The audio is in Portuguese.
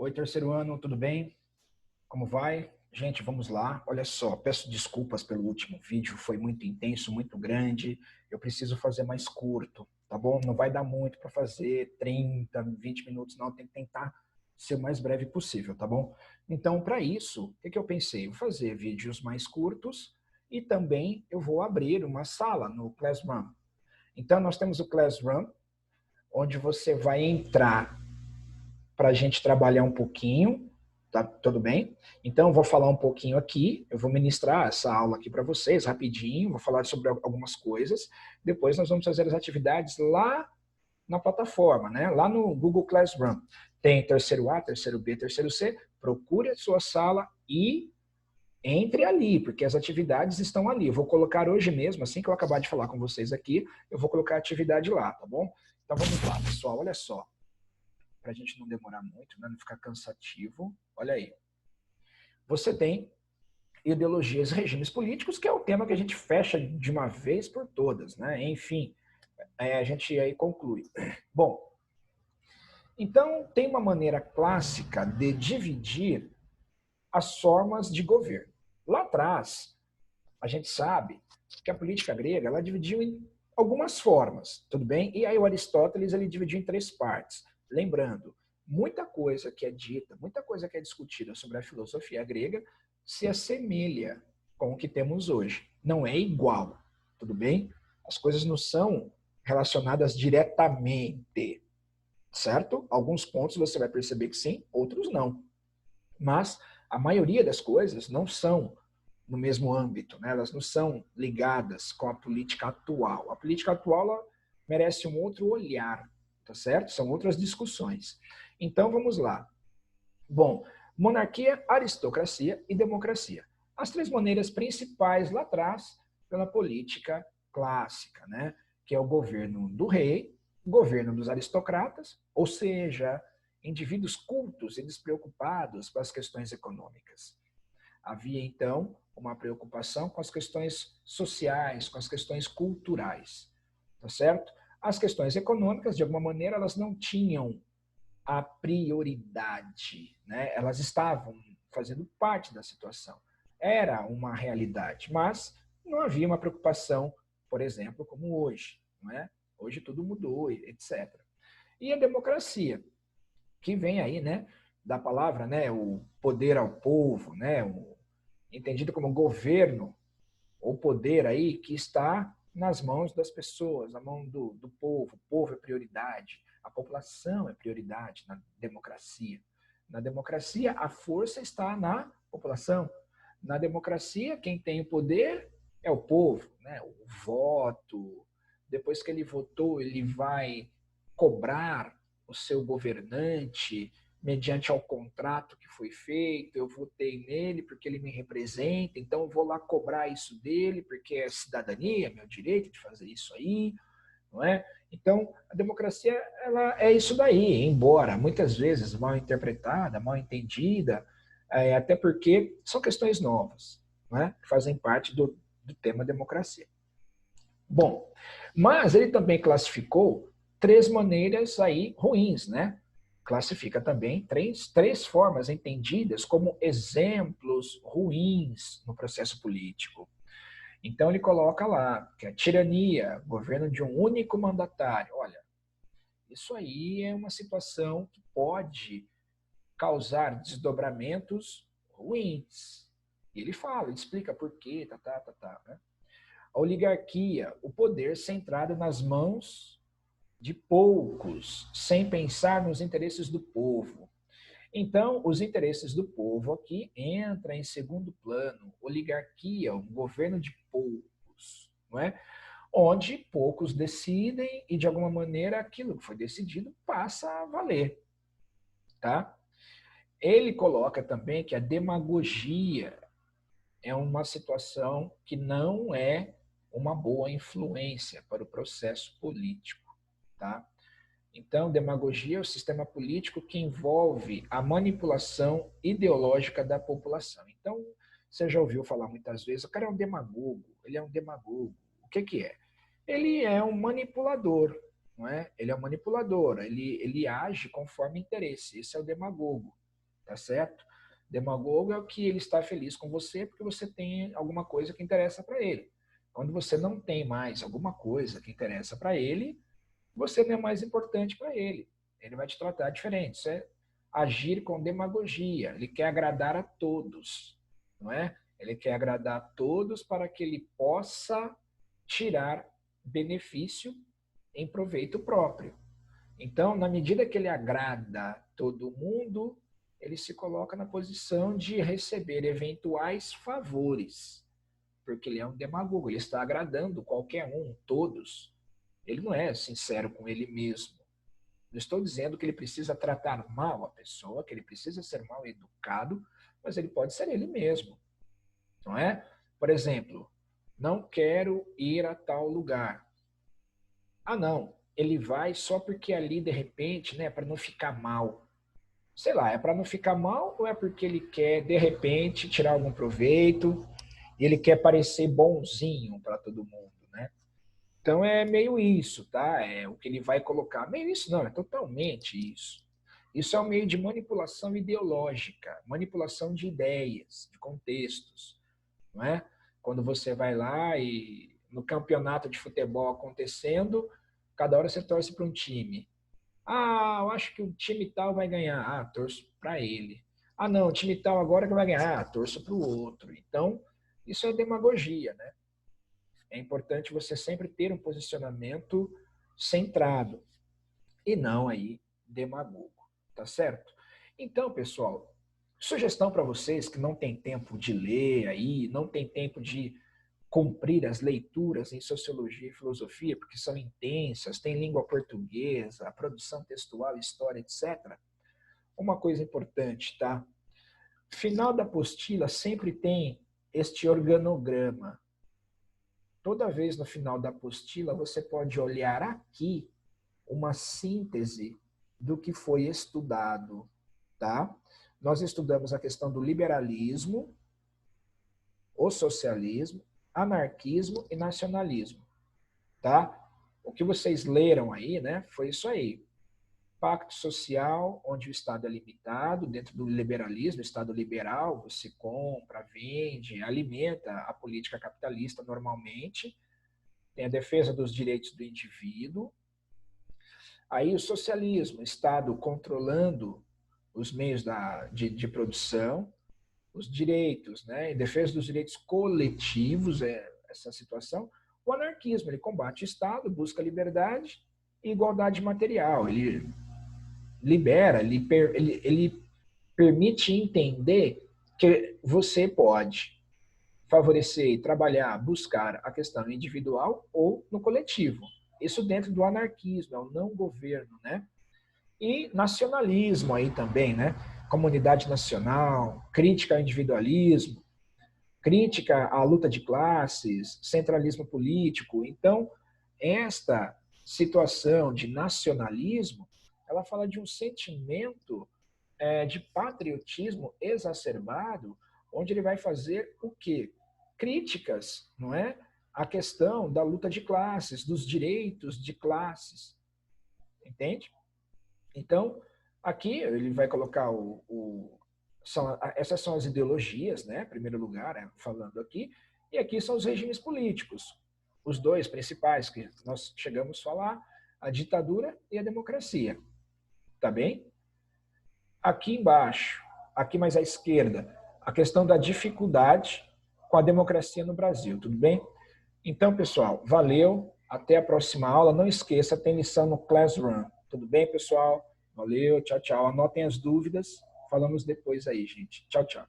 Oi, terceiro ano, tudo bem? Como vai? Gente, vamos lá. Olha só, peço desculpas pelo último vídeo, foi muito intenso, muito grande. Eu preciso fazer mais curto, tá bom? Não vai dar muito para fazer 30, 20 minutos, não. Tem que tentar ser o mais breve possível, tá bom? Então, para isso, o que eu pensei? Vou fazer vídeos mais curtos e também eu vou abrir uma sala no Classroom. Então, nós temos o Classroom, onde você vai entrar para a gente trabalhar um pouquinho, tá tudo bem? Então, eu vou falar um pouquinho aqui, eu vou ministrar essa aula aqui para vocês rapidinho, vou falar sobre algumas coisas, depois nós vamos fazer as atividades lá na plataforma, né? Lá no Google Classroom. Tem terceiro A, terceiro B, terceiro C, procure a sua sala e entre ali, porque as atividades estão ali. Eu vou colocar hoje mesmo, assim que eu acabar de falar com vocês aqui, eu vou colocar a atividade lá, tá bom? Então vamos lá, pessoal, olha só, para a gente não demorar muito, né, não ficar cansativo. Olha aí. Você tem ideologias e regimes políticos, que é o tema que a gente fecha de uma vez por todas, né? Enfim, a gente aí conclui. Bom, então tem uma maneira clássica de dividir as formas de governo. Lá atrás, a gente sabe que a política grega ela dividiu em algumas formas, tudo bem? E aí o Aristóteles ele dividiu em três partes. Lembrando, muita coisa que é dita, muita coisa que é discutida sobre a filosofia grega se assemelha com o que temos hoje. Não é igual, tudo bem? As coisas não são relacionadas diretamente, certo? Alguns pontos você vai perceber que sim, outros não. Mas a maioria das coisas não são no mesmo âmbito, né? Elas não são ligadas com a política atual. A política atual ela merece um outro olhar, tá certo? São outras discussões. Então vamos lá. Bom, monarquia, aristocracia e democracia. As três maneiras principais lá atrás pela política clássica, né? Que é o governo do rei, o governo dos aristocratas, ou seja, indivíduos cultos e despreocupados com as questões econômicas. Havia, então, uma preocupação com as questões sociais, com as questões culturais, tá certo? As questões econômicas, de alguma maneira, elas não tinham a prioridade, né? Elas estavam fazendo parte da situação. Era uma realidade, mas não havia uma preocupação, por exemplo, como hoje, não é? Hoje tudo mudou, etc. E a democracia, que vem aí, né, da palavra, né, o poder ao povo, né, entendido como governo ou poder aí que está nas mãos das pessoas, na mão do povo. O povo é prioridade, a população é prioridade na democracia. Na democracia, a força está na população. Na democracia, quem tem o poder é o povo, né? O voto. Depois que ele votou, ele vai cobrar o seu governante mediante ao contrato que foi feito, eu votei nele porque ele me representa, então eu vou lá cobrar isso dele, porque é cidadania, é meu direito de fazer isso aí, não é? Então, a democracia ela é isso daí, embora muitas vezes mal interpretada, mal entendida, até porque são questões novas, não é? Que fazem parte do tema democracia. Bom, mas ele também classificou três maneiras aí ruins, né? Classifica também três formas entendidas como exemplos ruins no processo político. Então ele coloca lá que a tirania, governo de um único mandatário. Olha, isso aí é uma situação que pode causar desdobramentos ruins. E ele fala, ele explica por quê, né? A oligarquia, o poder centrado nas mãos de poucos, sem pensar nos interesses do povo. Então, os interesses do povo aqui entram em segundo plano. Oligarquia, um governo de poucos, não é? Onde poucos decidem e, de alguma maneira, aquilo que foi decidido passa a valer. Tá? Ele coloca também que a demagogia é uma situação que não é uma boa influência para o processo político. Tá? Então, demagogia é o sistema político que envolve a manipulação ideológica da população. Então, você já ouviu falar muitas vezes, o cara é um demagogo, ele é um demagogo. O que que é? Ele é um manipulador, não é? Ele é um manipulador, ele age conforme interesse, esse é o demagogo. tá certo? Demagogo é o que ele está feliz com você porque você tem alguma coisa que interessa para ele. Quando você não tem mais alguma coisa que interessa para ele, você não é mais importante para ele. Ele vai te tratar diferente. Isso é agir com demagogia. Ele quer agradar a todos, não é? Ele quer agradar a todos para que ele possa tirar benefício em proveito próprio. Então, na medida que ele agrada todo mundo, ele se coloca na posição de receber eventuais favores, porque ele é um demagogo, ele está agradando qualquer um, todos. Ele não é sincero com ele mesmo. Não estou dizendo que ele precisa tratar mal a pessoa, que ele precisa ser mal educado, mas ele pode ser ele mesmo, não é? Por exemplo, não quero ir a tal lugar. Ah, não, ele vai só porque ali, de repente, né, para não ficar mal. Sei lá, é para não ficar mal ou é porque ele quer, de repente, tirar algum proveito e ele quer parecer bonzinho para todo mundo, né? Então é meio isso, tá? É o que ele vai colocar. Meio isso não, é totalmente isso. Isso é um meio de manipulação ideológica, manipulação de ideias, de contextos, não é? Quando você vai lá e no campeonato de futebol acontecendo, cada hora você torce para um time. Ah, eu acho que o time tal vai ganhar. Ah, torço para ele. Ah, não, o time tal agora que vai ganhar. Ah, torço para o outro. Então, isso é demagogia, né? É importante você sempre ter um posicionamento centrado e não aí demagogo, tá certo? Então, pessoal, sugestão para vocês que não tem tempo de ler aí, não tem tempo de cumprir as leituras em sociologia e filosofia, porque são intensas, tem língua portuguesa, produção textual, história, etc. Uma coisa importante, tá? Final da apostila sempre tem este organograma. Toda vez no final da apostila, você pode olhar aqui uma síntese do que foi estudado, tá? Nós estudamos a questão do liberalismo, o socialismo, anarquismo e nacionalismo, tá? O que vocês leram aí, né, foi isso aí. Pacto social, onde o Estado é limitado, dentro do liberalismo, o Estado liberal, você compra, vende, alimenta a política capitalista normalmente, tem a defesa dos direitos do indivíduo. Aí o socialismo, Estado controlando os meios de produção, os direitos, né, em defesa dos direitos coletivos, essa situação. O anarquismo, ele combate o Estado, busca liberdade e igualdade material. Ele libera, ele permite entender que você pode favorecer e trabalhar, buscar a questão individual ou no coletivo. Isso dentro do anarquismo, é o não governo, né? E nacionalismo aí também, né? Comunidade nacional, crítica ao individualismo, crítica à luta de classes, centralismo político. Então, esta situação de nacionalismo, ela fala de um sentimento de patriotismo exacerbado, onde ele vai fazer o quê? Críticas, não é? A questão da luta de classes, dos direitos de classes. Entende? Então, aqui ele vai colocar essas são as ideologias, né? Em primeiro lugar, falando aqui, e aqui são os regimes políticos. Os dois principais que nós chegamos a falar, a ditadura e a democracia. Tá bem? Aqui embaixo, aqui mais à esquerda, a questão da dificuldade com a democracia no Brasil, tudo bem? Então, pessoal, valeu, até a próxima aula. Não esqueça, tem lição no Classroom. Tudo bem, pessoal? Valeu, tchau, tchau. Anotem as dúvidas. Falamos depois aí, gente. Tchau, tchau.